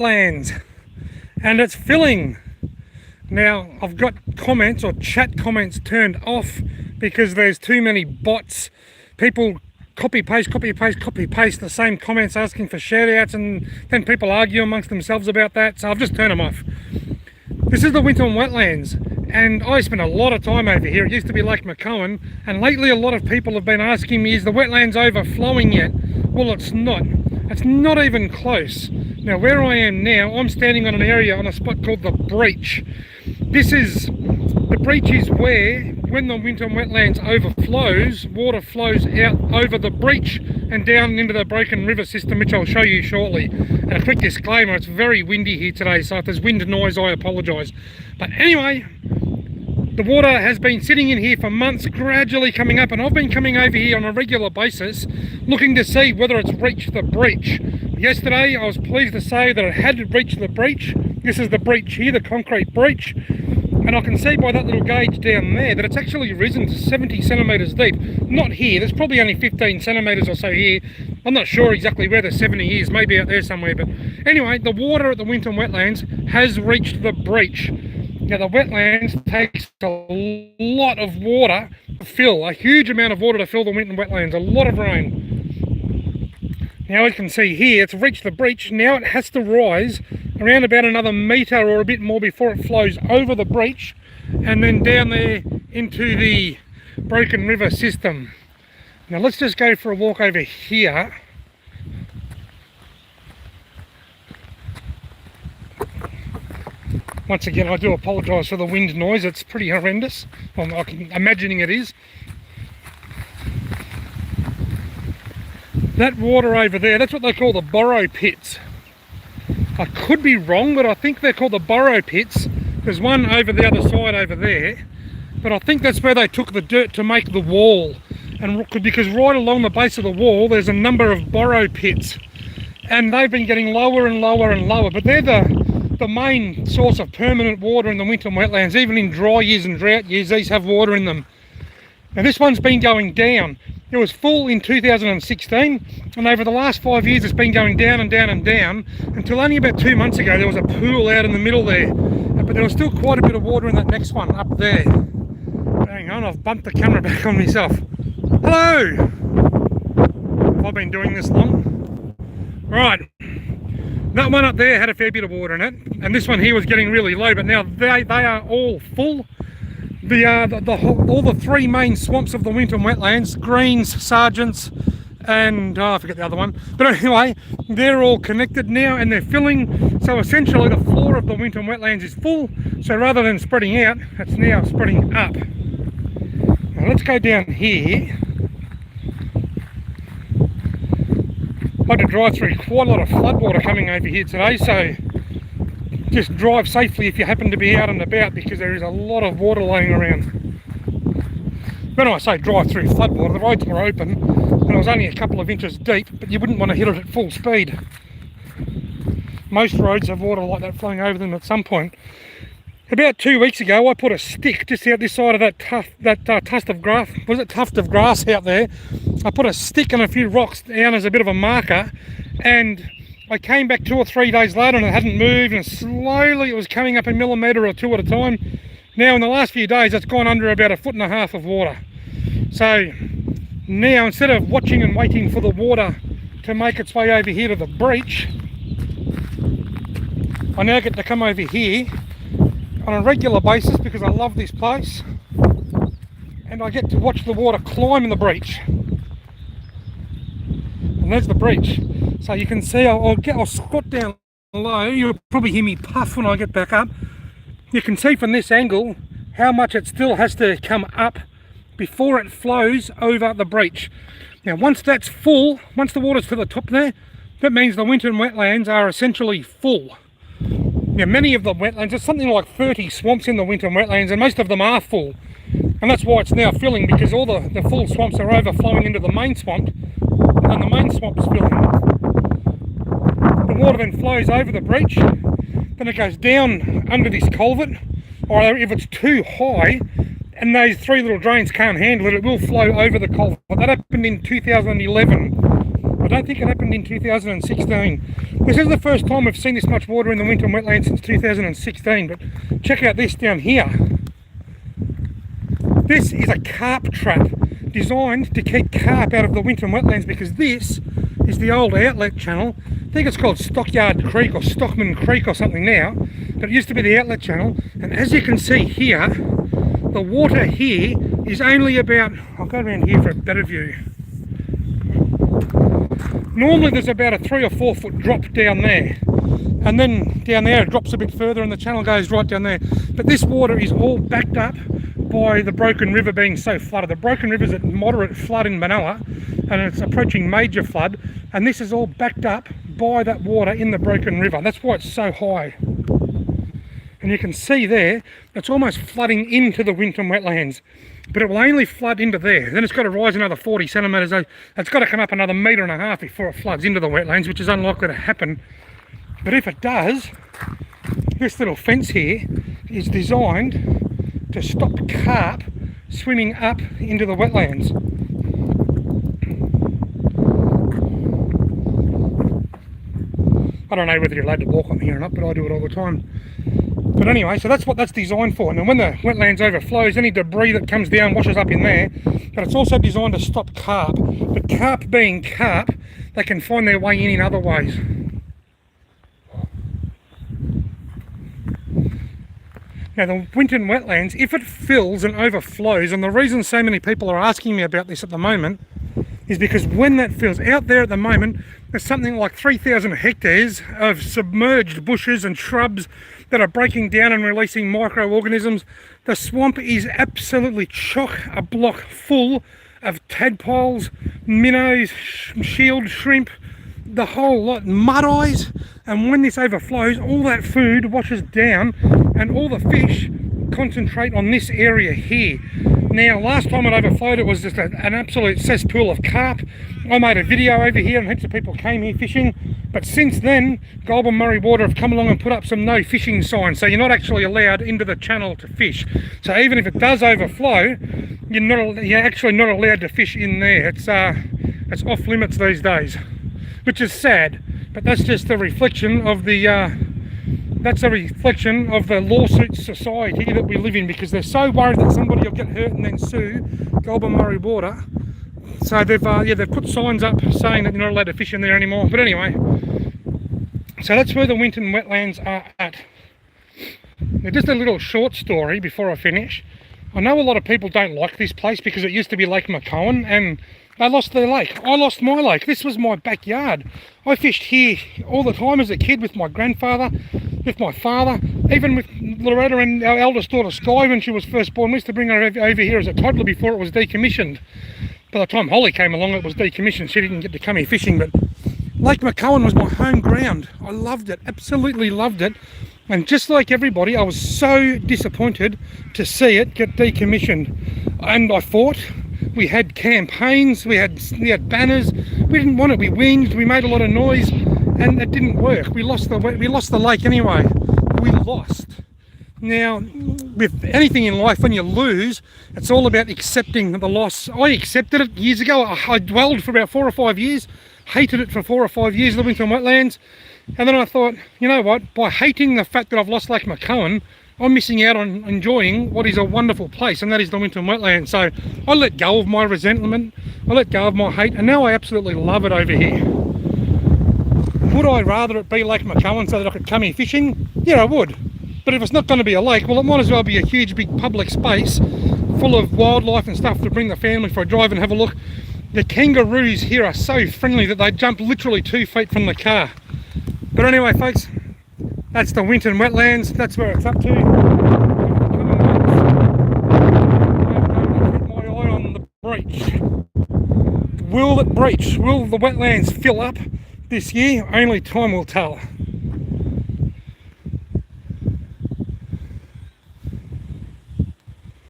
Wetlands, and it's filling. Now I've got comments or chat comments turned off because there's too many bots. People copy paste the same comments asking for shout outs, and then people argue amongst themselves about that, so I've just turned them off. This is the Winton Wetlands, and I spent a lot of time over here. It used to be Lake McCowan, and lately a lot of people have been asking me, is the wetlands overflowing yet? Well, it's not. It's not even close. Now where I am now, I'm standing on an area on a spot called the Breach. The breach is where, when the Winton Wetlands overflows, water flows out over the breach and down into the Broken River system, which I'll show you shortly. And a quick disclaimer, it's very windy here today, so if there's wind noise, I apologise. But anyway, the water has been sitting in here for months, gradually coming up, and I've been coming over here on a regular basis looking to see whether it's reached the breach. Yesterday I was pleased to say that it had reached the breach. This is the breach here, the concrete breach, and I can see by that little gauge down there that it's actually risen to 70 centimetres deep. Not here, there's probably only 15 centimetres or so here. I'm not sure exactly where the 70 is, maybe out there somewhere, but anyway, the water at the Winton Wetlands has reached the breach. Now the wetlands takes a lot of water to fill, a huge amount of water to fill the Winton Wetlands, a lot of rain. Now you can see here, it's reached the breach. Now it has to rise around about another metre or a bit more before it flows over the breach and then down there into the Broken River system. Now let's just go for a walk over here. Once again, I do apologise for the wind noise, it's pretty horrendous. Well, I'm imagining it is. That water over there, that's what they call the borrow pits. I could be wrong, but I think they're called the borrow pits. There's one over the other side over there, but I think that's where they took the dirt to make the wall. And because right along the base of the wall, there's a number of borrow pits, and they've been getting lower and lower and lower, but they're the main source of permanent water in the Winton Wetlands. Even in dry years and drought years, these have water in them. Now this one's been going down. It was full in 2016, and over the last 5 years it's been going down and down and down until only about 2 months ago there was a pool out in the middle there. But there was still quite a bit of water in that next one up there. Hang on, I've bumped the camera back on myself. Hello! Have I been doing this long? Right. That one up there had a fair bit of water in it, and this one here was getting really low, but now they are all full. All the three main swamps of the Winton Wetlands, Greens, Sargents, and I forget the other one. But anyway, they're all connected now and they're filling. So essentially the floor of the Winton Wetlands is full. So rather than spreading out, it's now spreading up. Now let's go down here. I had to drive through quite a lot of floodwater coming over here today, so just drive safely if you happen to be out and about, because there is a lot of water laying around. When I say drive through floodwater, the roads were open and it was only a couple of inches deep, but you wouldn't want to hit it at full speed. Most roads have water like that flowing over them at some point. About 2 weeks ago, I put a stick just out this side of that tuft of grass. Was it tuft of grass out there? I put a stick and a few rocks down as a bit of a marker, and I came back 2 or 3 days later and it hadn't moved, and slowly it was coming up a millimetre or two at a time. Now in the last few days it's gone under about 1.5 foot of water. So now instead of watching and waiting for the water to make its way over here to the breach, I now get to come over here on a regular basis because I love this place, and I get to watch the water climb in the breach. And there's the breach. So you can see I'll squat down low. You'll probably hear me puff when I get back up. You can see from this angle how much it still has to come up before it flows over the breach. Now once that's full, once the water's to the top there, that means the Winton Wetlands are essentially full. Now many of the wetlands, there's something like 30 swamps in the Winton Wetlands, and most of them are full. And that's why it's now filling, because all the full swamps are overflowing into the main swamp, and the main swamp's filling. The water then flows over the breach, then it goes down under this culvert, or if it's too high and those 3 little drains can't handle it, it will flow over the culvert. That happened in 2011 or don't think it happened in 2016. This is the first time we've seen this much water in the Winton Wetlands since 2016, but check out this down here. This is a carp trap designed to keep carp out of the Winton Wetlands, because this is the old outlet channel. I think it's called Stockyard Creek or Stockman Creek or something now, but it used to be the outlet channel. And as you can see here, the water here is only about, I'll go around here for a better view. Normally there's about a 3 or 4 foot drop down there, and then down there it drops a bit further and the channel goes right down there. But this water is all backed up by the Broken River being so flooded. The Broken River is at moderate flood in Manoa, and it's approaching major flood, and this is all backed up by that water in the Broken River. That's why it's so high. And you can see there, it's almost flooding into the Winton Wetlands, but it will only flood into there. Then it's got to rise another 40 centimetres. It's got to come up another 1.5 metres before it floods into the wetlands, which is unlikely to happen. But if it does, this little fence here is designed to stop carp swimming up into the wetlands. I don't know whether you're allowed to walk on here or not, but I do it all the time. But anyway, so that's what that's designed for. And when the wetlands overflows, any debris that comes down washes up in there. But it's also designed to stop carp. But carp being carp, they can find their way in other ways. Now the Winton Wetlands, if it fills and overflows, and the reason so many people are asking me about this at the moment is because when that fills, out there at the moment, there's something like 3,000 hectares of submerged bushes and shrubs that are breaking down and releasing microorganisms. The swamp is absolutely chock-a-block full of tadpoles, minnows, shield shrimp, the whole lot, mud-eyes. And when this overflows, all that food washes down and all the fish concentrate on this area here. Now, last time it overflowed, it was just an absolute cesspool of carp. I made a video over here and heaps of people came here fishing. But since then, Goulburn Murray Water have come along and put up some no fishing signs. So you're not actually allowed into the channel to fish. So even if it does overflow, you're actually not allowed to fish in there. It's off limits these days, which is sad. But that's just a reflection of the lawsuit society that we live in, because they're so worried that somebody will get hurt and then sue Goulburn Murray Water. So they've put signs up saying that you're not allowed to fish in there anymore. But anyway, so that's where the Winton Wetlands are at. Now, just a little short story before I finish. I know a lot of people don't like this place because it used to be Lake McCowan, and they lost their lake. I lost my lake. This was my backyard. I fished here all the time as a kid with my grandfather, with my father, even with Loretta and our eldest daughter Sky when she was first born. We used to bring her over here as a toddler before it was decommissioned. By the time Holly came along, it was decommissioned. She didn't get to come here fishing, but Lake McCowan was my home ground. I loved it, absolutely loved it. And just like everybody, I was so disappointed to see it get decommissioned. And I fought. We had campaigns, we had banners. We didn't want it. We whinged, we made a lot of noise, and it didn't work. We lost the lake anyway. We lost. Now, with anything in life, when you lose, it's all about accepting the loss. I accepted it years ago. I dwelled for about 4 or 5 years, hated it for 4 or 5 years, the Winton Wetlands. And then I thought, you know what, by hating the fact that I've lost Lake McCowan, I'm missing out on enjoying what is a wonderful place, and that is the Winton Wetlands. So I let go of my resentment, I let go of my hate, and now I absolutely love it over here. Would I rather it be Lake McCowan so that I could come here fishing? Yeah, I would. But if it's not going to be a lake, well, it might as well be a huge big public space full of wildlife and stuff to bring the family for a drive and have a look. The kangaroos here are so friendly that they jump literally 2 feet from the car. But anyway, folks, that's the Winton Wetlands. That's where it's up to. Keep my eye on the breach. Will it breach? Will the wetlands fill up this year? Only time will tell.